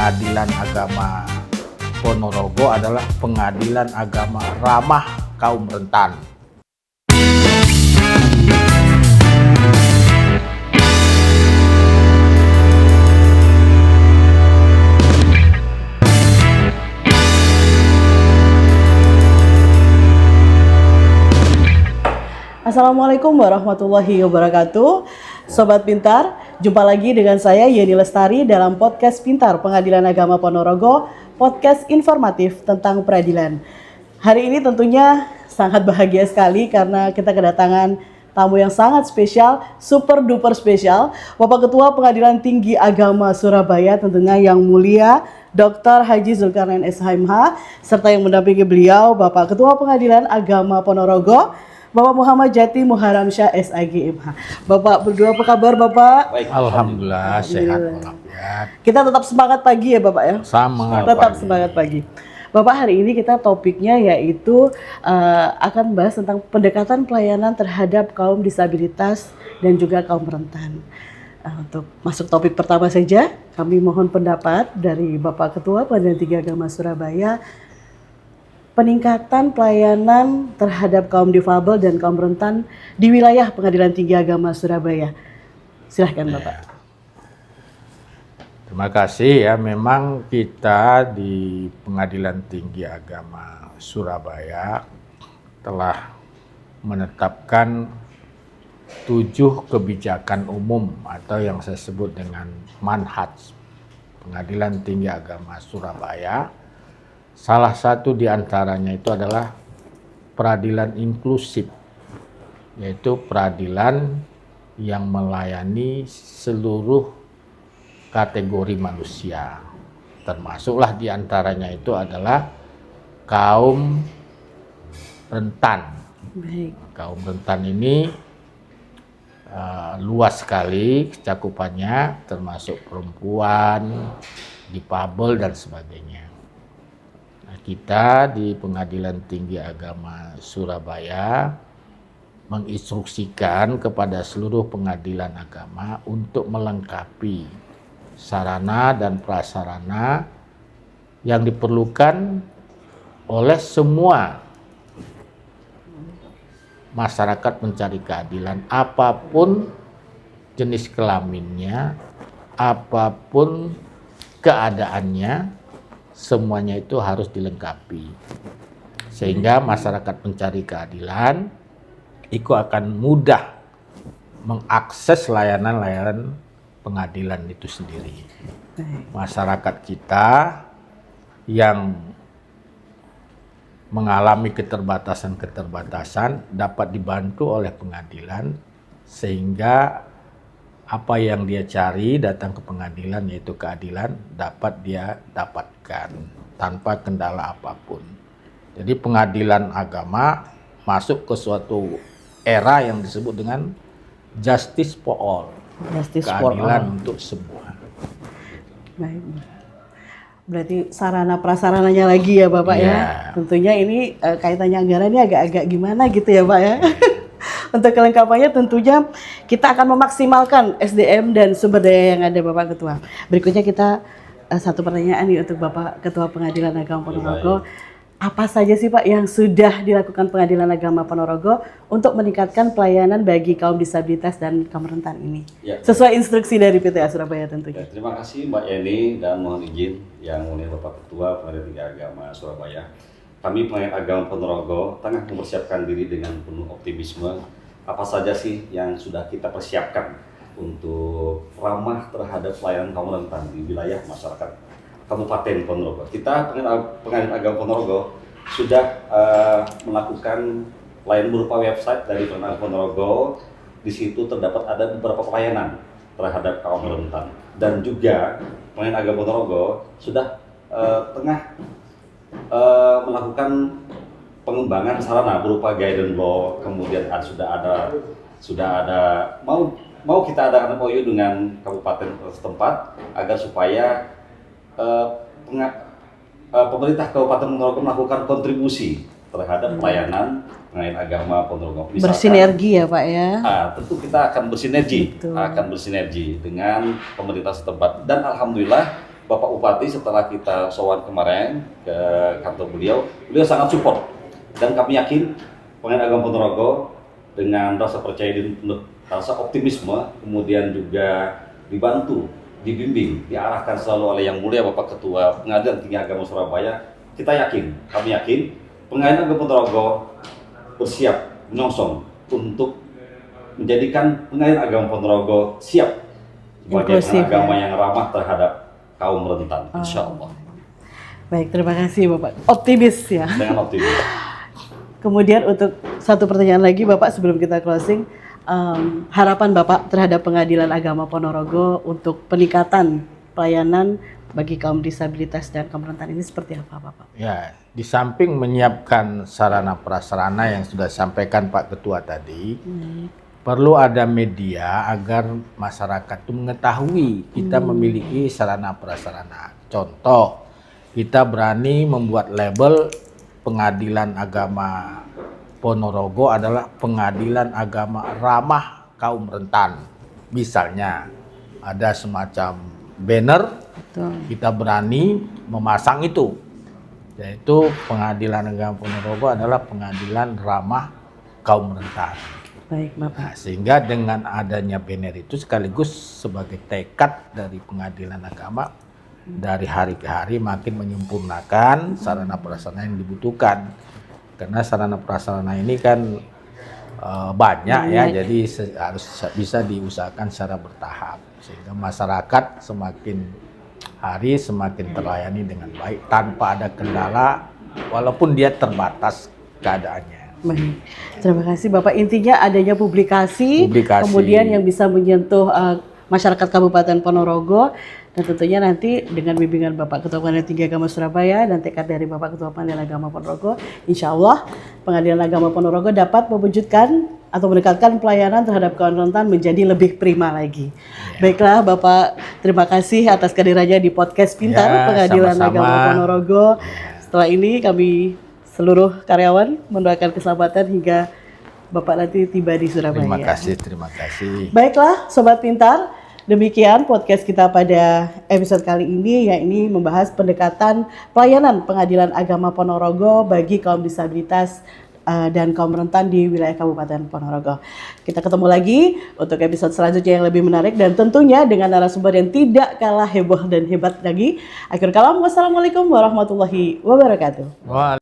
Pengadilan Agama Ponorogo adalah pengadilan agama ramah kaum rentan. Assalamualaikum warahmatullahi wabarakatuh. Sobat Pintar, jumpa lagi dengan saya Yeni Lestari dalam podcast Pintar Pengadilan Agama Ponorogo, podcast informatif tentang peradilan. Hari ini tentunya sangat bahagia sekali karena kita kedatangan tamu yang sangat spesial, super duper spesial, Bapak Ketua Pengadilan Tinggi Agama Surabaya, tentunya yang mulia Dr. Haji Zulkarnain SHMH, serta yang mendampingi beliau Bapak Ketua Pengadilan Agama Ponorogo, Bapak Muhammad Jati Muharamsyah SAGMH. Bapak berdua apa kabar Bapak? Baik, alhamdulillah sehat walafiat. Kita tetap semangat pagi ya Bapak ya? Tetap semangat pagi. Bapak, hari ini kita topiknya yaitu akan bahas tentang pendekatan pelayanan terhadap kaum disabilitas dan juga kaum rentan. Untuk masuk topik pertama saja, kami mohon pendapat dari Bapak Ketua Pengadilan Tinggi Agama Surabaya, peningkatan pelayanan terhadap kaum difabel dan kaum rentan di wilayah Pengadilan Tinggi Agama Surabaya. Silahkan Bapak. Terima kasih ya, memang kita di Pengadilan Tinggi Agama Surabaya telah menetapkan 7 kebijakan umum atau yang saya sebut dengan manhaj Pengadilan Tinggi Agama Surabaya. Salah satu di antaranya itu adalah peradilan inklusif, yaitu peradilan yang melayani seluruh kategori manusia. Termasuklah di antaranya itu adalah kaum rentan. Baik. Kaum rentan ini luas sekali cakupannya, termasuk perempuan, difabel dan sebagainya. Kita di Pengadilan Tinggi Agama Surabaya menginstruksikan kepada seluruh pengadilan agama untuk melengkapi sarana dan prasarana yang diperlukan oleh semua masyarakat mencari keadilan, apapun jenis kelaminnya, apapun keadaannya, semuanya itu harus dilengkapi sehingga masyarakat mencari keadilan itu akan mudah mengakses layanan-layanan pengadilan itu sendiri. Masyarakat kita yang mengalami keterbatasan dapat dibantu oleh pengadilan sehingga apa yang dia cari datang ke pengadilan, yaitu keadilan, dapat dia dapatkan tanpa kendala apapun. Jadi pengadilan agama masuk ke suatu era yang disebut dengan justice for all, keadilan untuk semua. Baik. Berarti sarana prasarananya lagi ya Bapak ya. Tentunya ini kaitannya anggaran ini agak-agak gimana gitu ya Pak ya. Untuk kelengkapannya tentunya kita akan memaksimalkan SDM dan sumber daya yang ada Bapak Ketua. Berikutnya kita satu pertanyaan nih untuk Bapak Ketua Pengadilan Agama Ponorogo. Apa saja sih Pak yang sudah dilakukan Pengadilan Agama Ponorogo untuk meningkatkan pelayanan bagi kaum disabilitas dan kaum rentan ini? Ya. Sesuai instruksi dari PTA Surabaya tentunya. Terima kasih Mbak Yeni dan mohon izin yang mulia Bapak Ketua Pengadilan Tinggi Agama Surabaya. Kami Pengadilan Agama Ponorogo tengah mempersiapkan diri dengan penuh optimisme. Apa saja sih yang sudah kita persiapkan untuk ramah terhadap pelayanan kaum rentan di wilayah masyarakat Kabupaten Ponorogo. Kita Pengadilan Agama Ponorogo sudah melakukan pelayanan berupa website dari Pengadilan Ponorogo. Di situ terdapat ada beberapa pelayanan terhadap kaum rentan, dan juga Pengadilan Agama Ponorogo sudah tengah melakukan pengembangan sarana berupa guidance law, kemudian sudah ada mau kita adakan MOU dengan kabupaten setempat agar supaya pemerintah Kabupaten Ponorogo melakukan kontribusi terhadap pelayanan pengadilan agama Ponorogo. Bersinergi ya Pak ya. Tentu kita akan bersinergi dengan pemerintah setempat, dan alhamdulillah Bapak Bupati setelah kita sowan kemarin ke kantor beliau sangat support dan kami yakin Pengadilan Agama Ponorogo dengan rasa percaya diri penuh, rasa optimisme, kemudian juga dibantu, dibimbing, diarahkan selalu oleh Yang Mulia Bapak Ketua Pengadilan Tinggi Agama Surabaya. Kami yakin Pengadilan Agama Ponorogo bersiap menyongsong untuk menjadikan Pengadilan Agama Ponorogo siap sebagai agama yang ramah terhadap kaum rentan, insya Allah. Baik, terima kasih Bapak. Optimis ya. Dengan optimis. Kemudian untuk satu pertanyaan lagi Bapak sebelum kita closing, harapan Bapak terhadap Pengadilan Agama Ponorogo untuk peningkatan pelayanan bagi kaum disabilitas dan kaum rentan ini seperti apa Bapak? Ya, di samping menyiapkan sarana prasarana yang sudah disampaikan Pak Ketua tadi, perlu ada media agar masyarakat itu mengetahui kita memiliki sarana prasarana. Contoh, kita berani membuat label Pengadilan Agama Ponorogo adalah pengadilan agama ramah kaum rentan. Misalnya ada semacam banner, kita berani memasang itu, yaitu Pengadilan Agama Ponorogo adalah pengadilan ramah kaum rentan. Baik, Bapak. Nah, sehingga dengan adanya banner itu sekaligus sebagai tekad dari Pengadilan Agama dari hari ke hari makin menyempurnakan sarana prasarana yang dibutuhkan. Karena sarana prasarana ini kan banyak ya, jadi harus bisa diusahakan secara bertahap sehingga masyarakat semakin hari semakin terlayani dengan baik tanpa ada kendala walaupun dia terbatas keadaannya. Baik. Terima kasih Bapak. Intinya adanya publikasi. Kemudian yang bisa menyentuh masyarakat Kabupaten Ponorogo, dan tentunya nanti dengan bimbingan Bapak Ketua Pengadilan Tinggi Agama Surabaya dan tekad dari Bapak Ketua Pengadilan Agama Ponorogo, insya Allah Pengadilan Agama Ponorogo dapat mewujudkan atau meningkatkan pelayanan terhadap kaum rentan menjadi lebih prima lagi. Baiklah Bapak, terima kasih atas kehadirannya di podcast Pintar Pengadilan Agama Ponorogo. Setelah ini kami seluruh karyawan mendoakan keselamatan hingga Bapak nanti tiba di Surabaya. Terima kasih. Baiklah Sobat Pintar, demikian podcast kita pada episode kali ini, yakni membahas pendekatan pelayanan Pengadilan Agama Ponorogo bagi kaum disabilitas dan kaum rentan di wilayah Kabupaten Ponorogo. Kita ketemu lagi untuk episode selanjutnya yang lebih menarik dan tentunya dengan narasumber yang tidak kalah heboh dan hebat lagi. Akhir kalam, wassalamualaikum warahmatullahi wabarakatuh.